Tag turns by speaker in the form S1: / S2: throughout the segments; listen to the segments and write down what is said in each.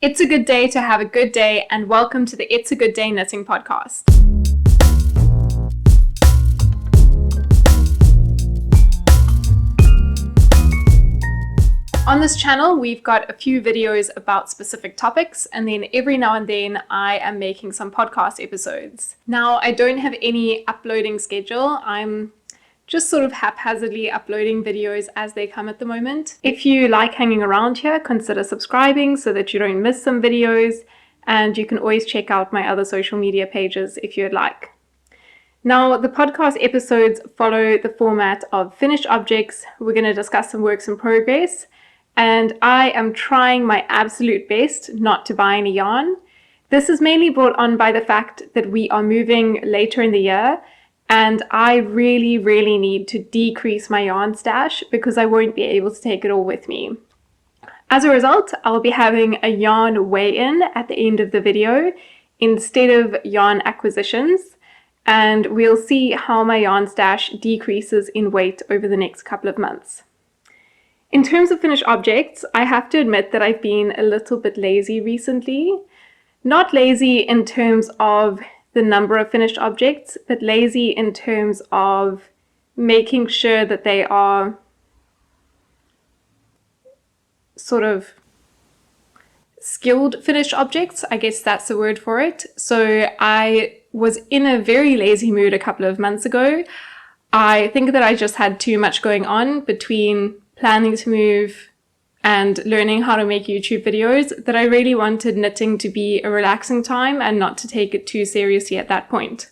S1: It's a good day to have a good day, and welcome to the It's a Good Day Knitting podcast. On this channel, we've got a few videos about specific topics, and then every now and then I am making some podcast episodes. Now, I don't have any uploading schedule. I'm just sort of haphazardly uploading videos as they come at the moment. If you like hanging around here, consider subscribing so that you don't miss some videos, and you can always check out my other social media pages if you'd like. Now, the podcast episodes follow the format of finished objects. We're going to discuss some works in progress, and I am trying my absolute best not to buy any yarn. This is mainly brought on by the fact that we are moving later in the year, and I really need to decrease my yarn stash because I won't be able to take it all with me. As a result, I'll be having a yarn weigh-in at the end of the video instead of yarn acquisitions, and we'll see how my yarn stash decreases in weight over the next couple of months. In terms of finished objects, I have to admit that I've been a little bit lazy recently. Not lazy in terms of the number of finished objects, but lazy in terms of making sure that they are sort of skilled finished objects. I guess that's the word for it. So I was in a very lazy mood a couple of months ago. I think that I just had too much going on between planning to move and learning how to make YouTube videos that I really wanted knitting to be a relaxing time and not to take it too seriously at that point.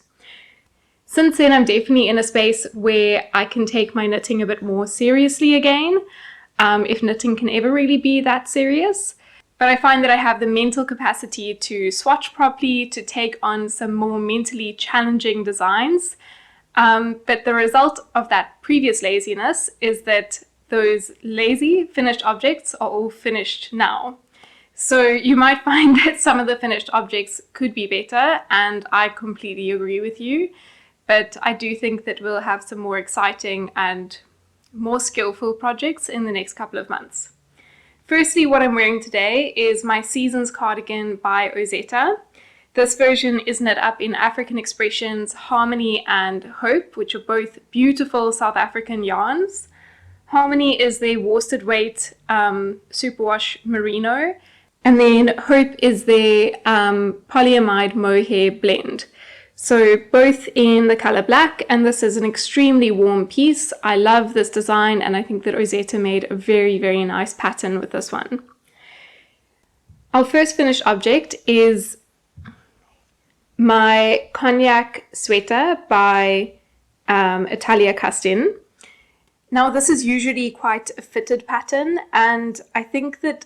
S1: Since then, I'm definitely in a space where I can take my knitting a bit more seriously again, if knitting can ever really be that serious. But I find that I have the mental capacity to swatch properly, to take on some more mentally challenging designs. But the result of that previous laziness is that those lazy finished objects are all finished now. So you might find that some of the finished objects could be better, and I completely agree with you. But I do think that we'll have some more exciting and more skillful projects in the next couple of months. Firstly, what I'm wearing today is my Seasons cardigan by Ozetta. This version is knit up in African Expressions, Harmony and Hope, which are both beautiful South African yarns. Harmony is the worsted weight superwash merino, and then Hope is the polyamide mohair blend. So both in the color black, and this is an extremely warm piece. I love this design, and I think that Ozetta made a very nice pattern with this one. Our first finished object is my Cognac Sweater by Italia Castin. Now, this is usually quite a fitted pattern, and I think that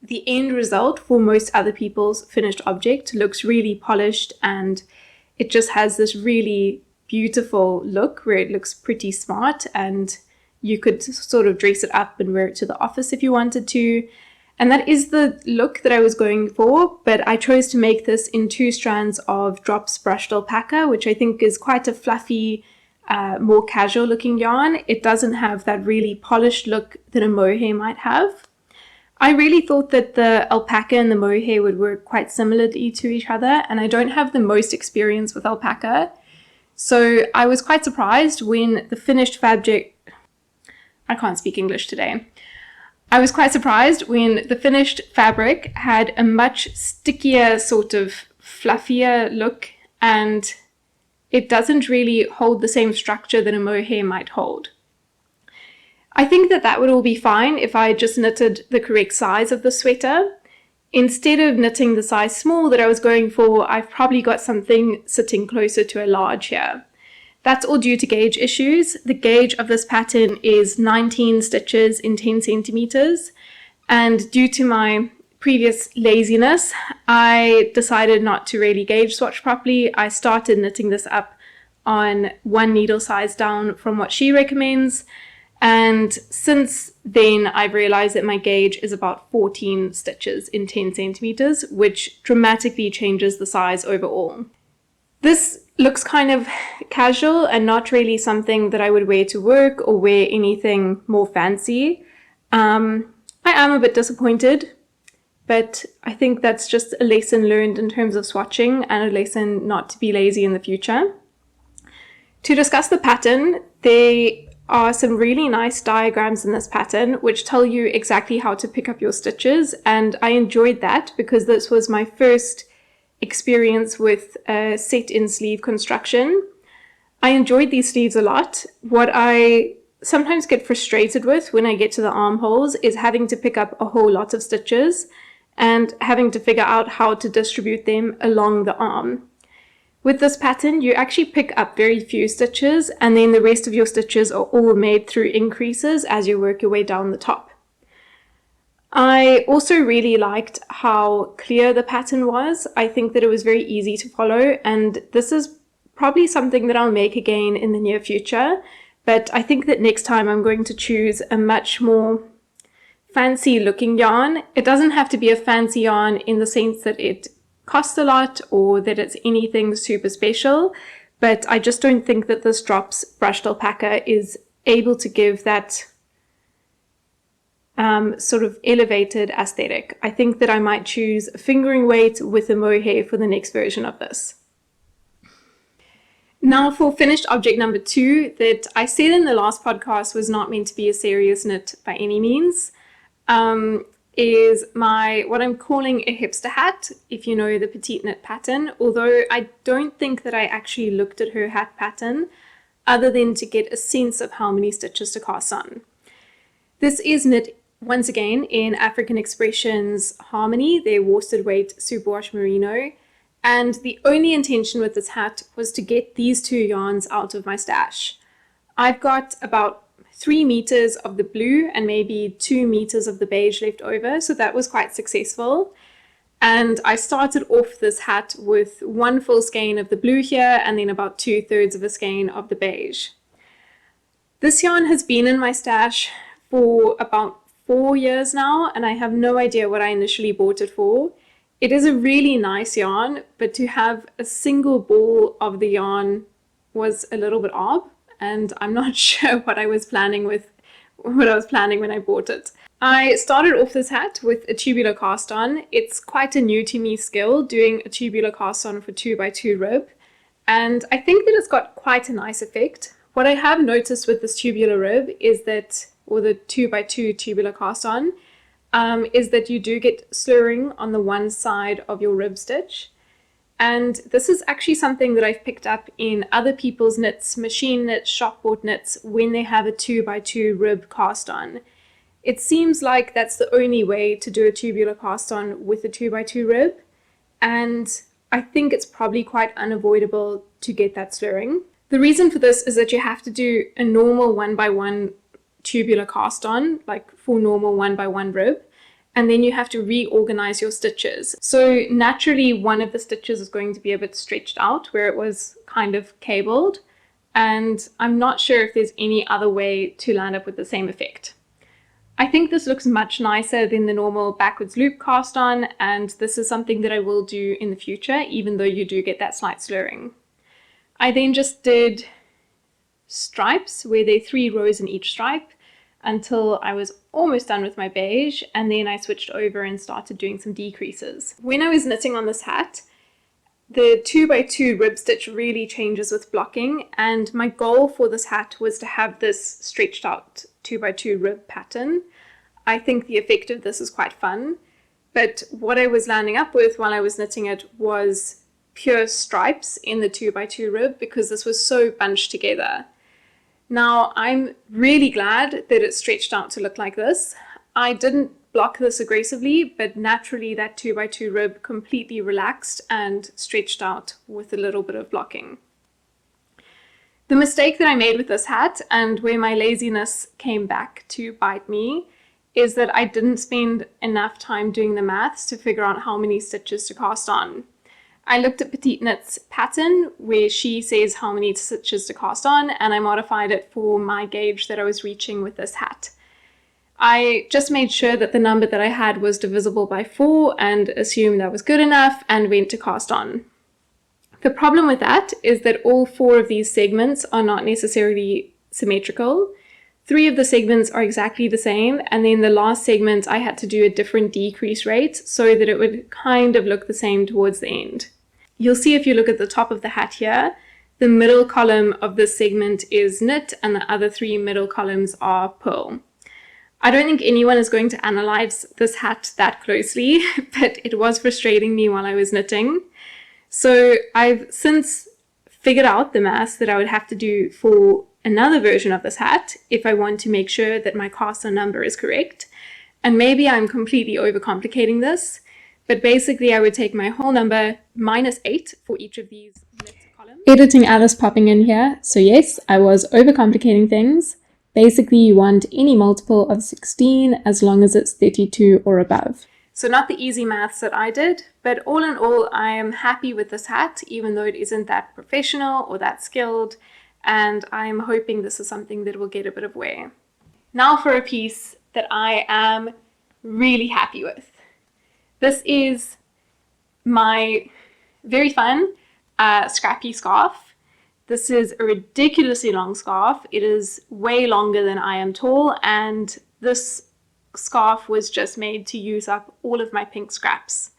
S1: the end result for most other people's finished object looks really polished, and it just has this really beautiful look where it looks pretty smart, and you could sort of dress it up and wear it to the office if you wanted to. And that is the look that I was going for, but I chose to make this in 2 strands of Drops Brushed Alpaca, which I think is quite a fluffy, more casual looking yarn. It doesn't have that really polished look that a mohair might have. I really thought that the alpaca and the mohair would work quite similarly to each other, and I don't have the most experience with alpaca. So I was quite surprised when the finished fabric, I can't speak English today. I was quite surprised when the finished fabric had a much stickier, sort of fluffier look, and it doesn't really hold the same structure that a mohair might hold. I think that that would all be fine if I just knitted the correct size of the sweater. Instead of knitting the size small that I was going for, I've probably got something sitting closer to a large here. That's all due to gauge issues. The gauge of this pattern is 19 stitches in 10 centimeters, and due to my previous laziness, I decided not to really gauge swatch properly. I started knitting this up on 1 needle size down from what she recommends, and since then I've realized that my gauge is about 14 stitches in 10 centimeters, which dramatically changes the size overall. This looks kind of casual and not really something that I would wear to work or wear anything more fancy. I am a bit disappointed. but I think that's just a lesson learned in terms of swatching and a lesson not to be lazy in the future. To discuss the pattern, there are some really nice diagrams in this pattern which tell you exactly how to pick up your stitches, and I enjoyed that because this was my first experience with a set-in sleeve construction. I enjoyed these sleeves a lot. What I sometimes get frustrated with when I get to the armholes is having to pick up a whole lot of stitches and having to figure out how to distribute them along the arm. With this pattern, you actually pick up very few stitches, and then the rest of your stitches are all made through increases as you work your way down the top. I also really liked how clear the pattern was. I think that it was very easy to follow, and this is probably something that I'll make again in the near future, but I think that next time I'm going to choose a much more fancy looking yarn. It doesn't have to be a fancy yarn in the sense that it costs a lot or that it's anything super special, but I just don't think that this Drops brushed alpaca is able to give that sort of elevated aesthetic. I think that I might choose a fingering weight with a mohair for the next version of this. Now for finished object number 2, that I said in the last podcast was not meant to be a serious knit by any means, is what I'm calling a hipster hat, if you know the petite knit pattern, although I don't think that I actually looked at her hat pattern other than to get a sense of how many stitches to cast on. This is knit once again in African Expressions Harmony, their worsted weight superwash merino, and the only intention with this hat was to get these 2 yarns out of my stash. I've got about 3 meters of the blue and maybe 2 meters of the beige left over, so that was quite successful. And I started off this hat with 1 full skein of the blue here and then about 2/3 of a skein of the beige. This yarn has been in my stash for about 4 years now, and I have no idea what I initially bought it for. It is a really nice yarn, but to have a single ball of the yarn was a little bit odd, and I'm not sure what I was planning when I bought it. I started off this hat with a tubular cast on. It's quite a new to me skill, doing a tubular cast on for 2x2 rib, and I think that it's got quite a nice effect. What I have noticed with this tubular rib is that, or the 2x2 tubular cast on, is that you do get slurring on the one side of your rib stitch. And this is actually something that I've picked up in other people's knits, machine knits, shopboard knits, when they have a 2x2 rib cast on. It seems like that's the only way to do a tubular cast on with a 2x2 rib, and I think it's probably quite unavoidable to get that slurring. The reason for this is that you have to do a normal 1x1 tubular cast on, like for normal 1x1 rib, and then you have to reorganize your stitches. So naturally one of the stitches is going to be a bit stretched out where it was kind of cabled, and I'm not sure if there's any other way to land up with the same effect. I think this looks much nicer than the normal backwards loop cast on, and this is something that I will do in the future, even though you do get that slight slurring. I then just did stripes where there are 3 rows in each stripe until I was almost done with my beige, and then I switched over and started doing some decreases. When I was knitting on this hat, the 2x2 rib stitch really changes with blocking, and my goal for this hat was to have this stretched out 2x2 rib pattern. I think the effect of this is quite fun, but what I was landing up with while I was knitting it was pure stripes in the 2x2 rib because this was so bunched together. Now, I'm really glad that it stretched out to look like this. I didn't block this aggressively, but naturally that 2x2 rib completely relaxed and stretched out with a little bit of blocking. The mistake that I made with this hat, and where my laziness came back to bite me, is that I didn't spend enough time doing the maths to figure out how many stitches to cast on. I looked at Petite Knit's pattern where she says how many stitches to cast on, and I modified it for my gauge that I was reaching with this hat. I just made sure that the number that I had was divisible by 4 and assumed that was good enough and went to cast on. The problem with that is that all 4 of these segments are not necessarily symmetrical. 3 of the segments are exactly the same, and then the last segment I had to do a different decrease rate so that it would kind of look the same towards the end. You'll see if you look at the top of the hat here, the middle column of this segment is knit and the other 3 middle columns are pearl. I don't think anyone is going to analyze this hat that closely, but it was frustrating me while I was knitting. So I've since figured out the math that I would have to do for another version of this hat if I want to make sure that my cast on number is correct. And maybe I'm completely overcomplicating this, but basically I would take my whole number minus 8 for each of these knit columns. Editing Alice popping in here. So yes, I was overcomplicating things. Basically, you want any multiple of 16 as long as it's 32 or above. So not the easy maths that I did, but all in all, I am happy with this hat, even though it isn't that professional or that skilled, and I'm hoping this is something that will get a bit of wear. Now for a piece that I am really happy with. This is my very fun Scrappy Scarf. This is a ridiculously long scarf. It is way longer than I am tall, and this scarf was just made to use up all of my pink scraps.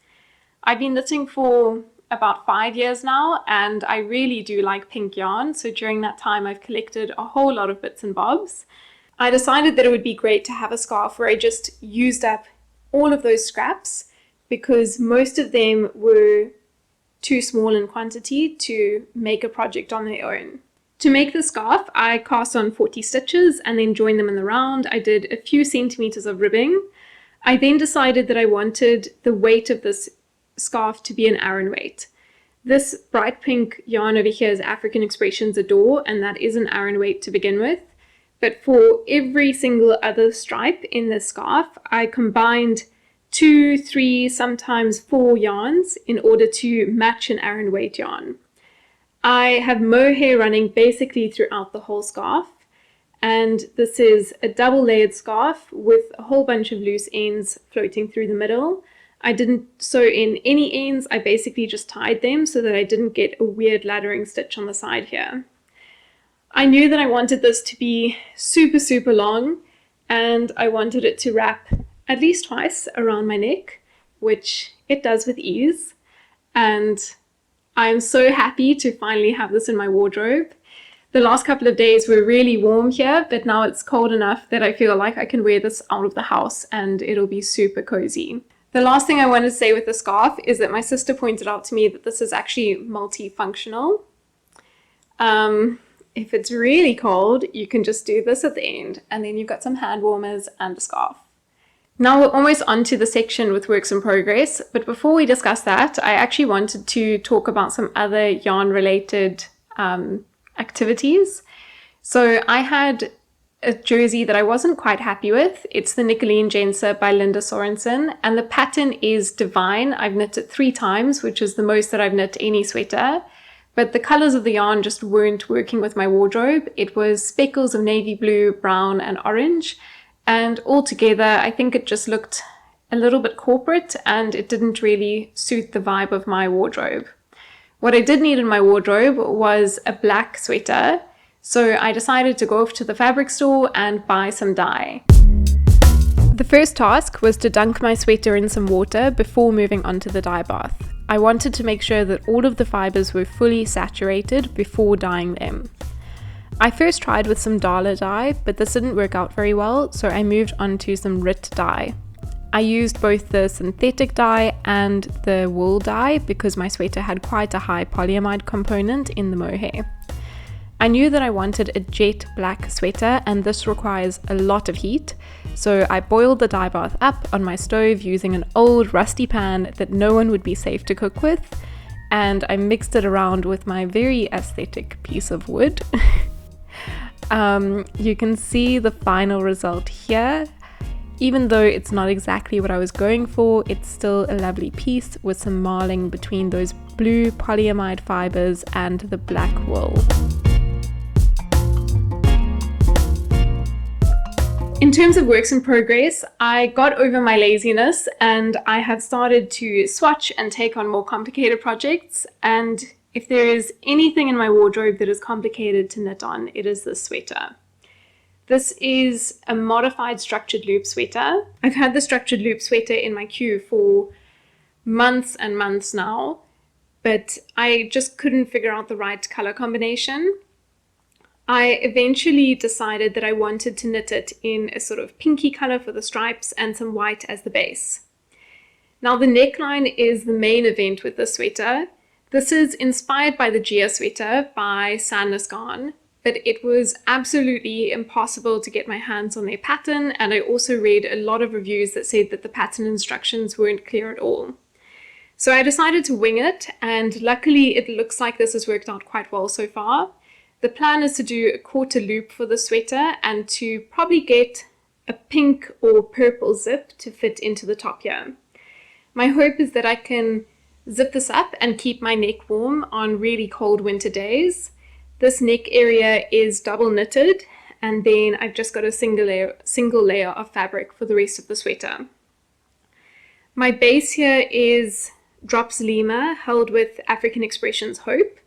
S1: I've been knitting for about 5 years now, and I really do like pink yarn, so during that time I've collected a whole lot of bits and bobs. I decided that it would be great to have a scarf where I just used up all of those scraps because most of them were too small in quantity to make a project on their own. To make the scarf, I cast on 40 stitches and then joined them in the round. I did a few centimeters of ribbing. I then decided that I wanted the weight of this scarf to be an Aran weight. This bright pink yarn over here is African Expressions Adore, and that is an Aran weight to begin with. But for every single other stripe in this scarf, I combined 2, 3, sometimes 4 yarns in order to match an Aran weight yarn. I have mohair running basically throughout the whole scarf, and this is a double layered scarf with a whole bunch of loose ends floating through the middle. I didn't sew in any ends, I basically just tied them so that I didn't get a weird laddering stitch on the side here. I knew that I wanted this to be super long, and I wanted it to wrap at least twice around my neck, which it does with ease, and I am so happy to finally have this in my wardrobe. The last couple of days were really warm here, but now it's cold enough that I feel like I can wear this out of the house and it'll be super cozy. The last thing I want to say with the scarf is that my sister pointed out to me that this is actually multifunctional. If it's really cold, you can just do this at the end, and then you've got some hand warmers and a scarf. Now we're almost on to the section with works in progress, but before we discuss that, I actually wanted to talk about some other yarn-related activities. So I had a jersey that I wasn't quite happy with. It's the Nicoline Jenser by Linda Sorensen, and the pattern is Divine. I've knit it 3 times, which is the most that I've knit any sweater, but the colors of the yarn just weren't working with my wardrobe. It was speckles of navy blue, brown, and orange. And altogether, I think it just looked a little bit corporate and it didn't really suit the vibe of my wardrobe. What I did need in my wardrobe was a black sweater, so I decided to go off to the fabric store and buy some dye. The first task was to dunk my sweater in some water before moving on to the dye bath. I wanted to make sure that all of the fibers were fully saturated before dyeing them. I first tried with some Dala dye, but this didn't work out very well, so I moved on to some Rit dye. I used both the synthetic dye and the wool dye because my sweater had quite a high polyamide component in the mohair. I knew that I wanted a jet black sweater, and this requires a lot of heat, so I boiled the dye bath up on my stove using an old rusty pan that no one would be safe to cook with, and I mixed it around with my very aesthetic piece of wood. You can see the final result here. Even though it's not exactly what I was going for, it's still a lovely piece with some marling between those blue polyamide fibers and the black wool. In terms of works in progress, I got over my laziness and I have started to swatch and take on more complicated projects, and if there is anything in my wardrobe that is complicated to knit on, it is this sweater. This is a modified structured loop sweater. I've had the structured loop sweater in my queue for months and months now, but I just couldn't figure out the right color combination. I eventually decided that I wanted to knit it in a sort of pinky color for the stripes and some white as the base. Now the neckline is the main event with this sweater. This is inspired by the Gia sweater by Sandless Garn, but it was absolutely impossible to get my hands on their pattern, and I also read a lot of reviews that said that the pattern instructions weren't clear at all. So I decided to wing it, and luckily it looks like this has worked out quite well so far. The plan is to do a quarter loop for the sweater and to probably get a pink or purple zip to fit into the top here. My hope is that I can zip this up and keep my neck warm on really cold winter days. This neck area is double knitted, and then I've just got a single layer of fabric for the rest of the sweater. My base here is Drops Lima held with African Expressions Hope.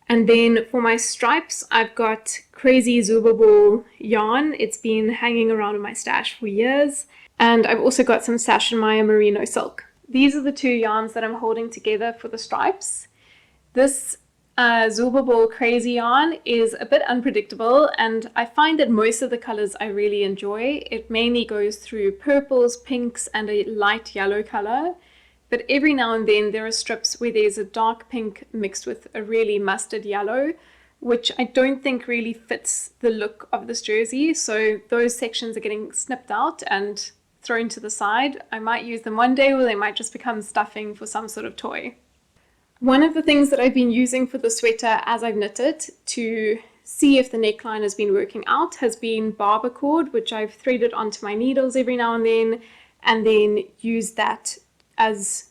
S1: And then for my stripes, I've got crazy Zauberball yarn. It's been hanging around in my stash for years. And I've also got some Schachenmayr Merino silk. These are the two yarns that I'm holding together for the stripes. This Zauberball crazy yarn is a bit unpredictable, and I find that most of the colors I really enjoy. It mainly goes through purples, pinks, and a light yellow color. But every now and then there are strips where there's a dark pink mixed with a really mustard yellow, which I don't think really fits the look of this jersey. So those sections are getting snipped out and thrown to the side. I might use them one day, or they might just become stuffing for some sort of toy. One of the things that I've been using for the sweater as I've knit it to see if the neckline has been working out has been barber cord, which I've threaded onto my needles every now and then used that as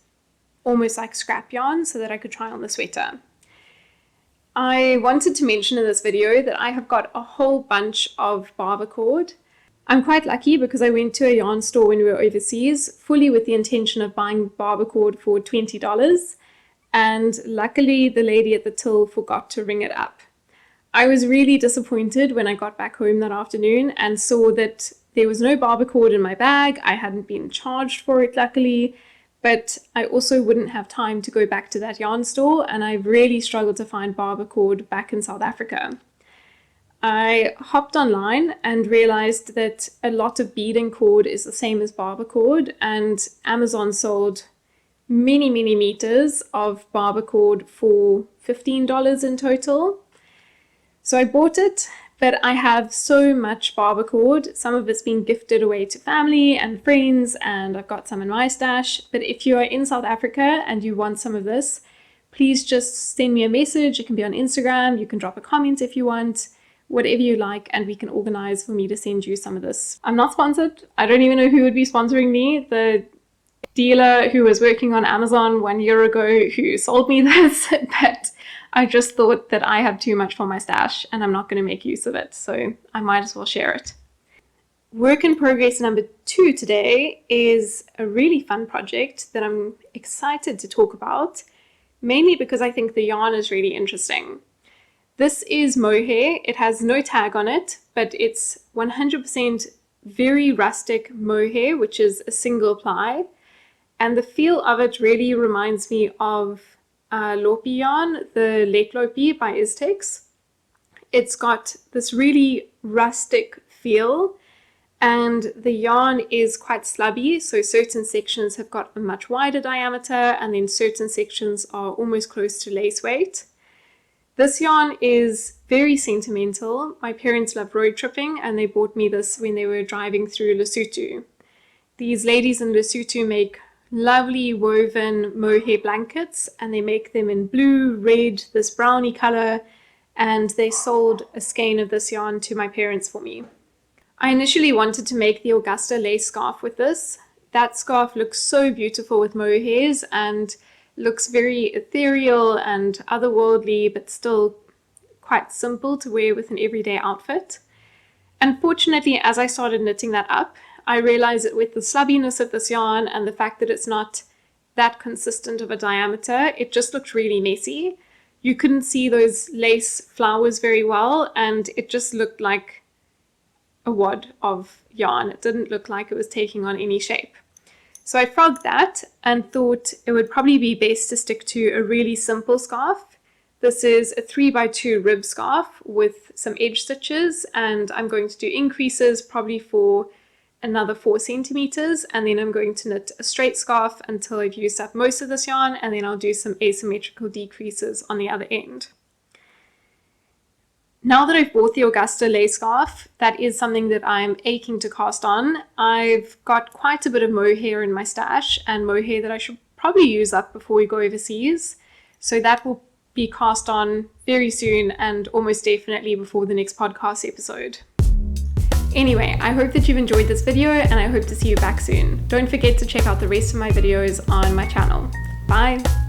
S1: almost like scrap yarn so that I could try on the sweater. I wanted to mention in this video that I have got a whole bunch of barber cord. I'm quite lucky because I went to a yarn store when we were overseas, fully with the intention of buying barber cord for $20, and luckily the lady at the till forgot to ring it up. I was really disappointed when I got back home that afternoon and saw that there was no barber cord in my bag. I hadn't been charged for it, luckily, but I also wouldn't have time to go back to that yarn store, and I really struggled to find barber cord back in South Africa. I hopped online and realized that a lot of beading cord is the same as barber cord, and Amazon sold many meters of barber cord for $15 in total. So I bought it, but I have so much barber cord. Some of it's been gifted away to family and friends, and I've got some in my stash. But if you are in South Africa and you want some of this, please just send me a message. It can be on Instagram. You can drop a comment if you want, whatever you like, and we can organize for me to send you some of this. I'm not sponsored. I don't even know who would be sponsoring me. The dealer who was working on Amazon 1 year ago who sold me this, but I just thought that I have too much for my stash and I'm not going to make use of it, so I might as well share it. Work in progress number 2 today is a really fun project that I'm excited to talk about, mainly because I think the yarn is really interesting. This is mohair. It has no tag on it, but it's 100% very rustic mohair, which is a single ply, and the feel of it really reminds me of Lopi yarn, the Lake Lopi by Iztex. It's got this really rustic feel, and the yarn is quite slubby, so certain sections have got a much wider diameter, and then certain sections are almost close to lace weight. This yarn is very sentimental. My parents love road tripping, and they bought me this when they were driving through Lesotho. These ladies in Lesotho make lovely woven mohair blankets, and they make them in blue, red, this browny color, and they sold a skein of this yarn to my parents for me. I initially wanted to make the Augusta lace scarf with this. That scarf looks so beautiful with mohairs and looks very ethereal and otherworldly, but still quite simple to wear with an everyday outfit. Unfortunately, as I started knitting that up, I realized that with the slubbiness of this yarn and the fact that it's not that consistent of a diameter, it just looked really messy. You couldn't see those lace flowers very well, and it just looked like a wad of yarn. It didn't look like it was taking on any shape. So I frogged that and thought it would probably be best to stick to a really simple scarf. This is a 3x2 rib scarf with some edge stitches, and I'm going to do increases probably for another 4 centimeters, and then I'm going to knit a straight scarf until I've used up most of this yarn, and then I'll do some asymmetrical decreases on the other end. Now that I've bought the Augusta lace scarf, that is something that I'm aching to cast on. I've got quite a bit of mohair in my stash, and mohair that I should probably use up before we go overseas. So that will be cast on very soon, and almost definitely before the next podcast episode. Anyway, I hope that you've enjoyed this video, and I hope to see you back soon. Don't forget to check out the rest of my videos on my channel. Bye!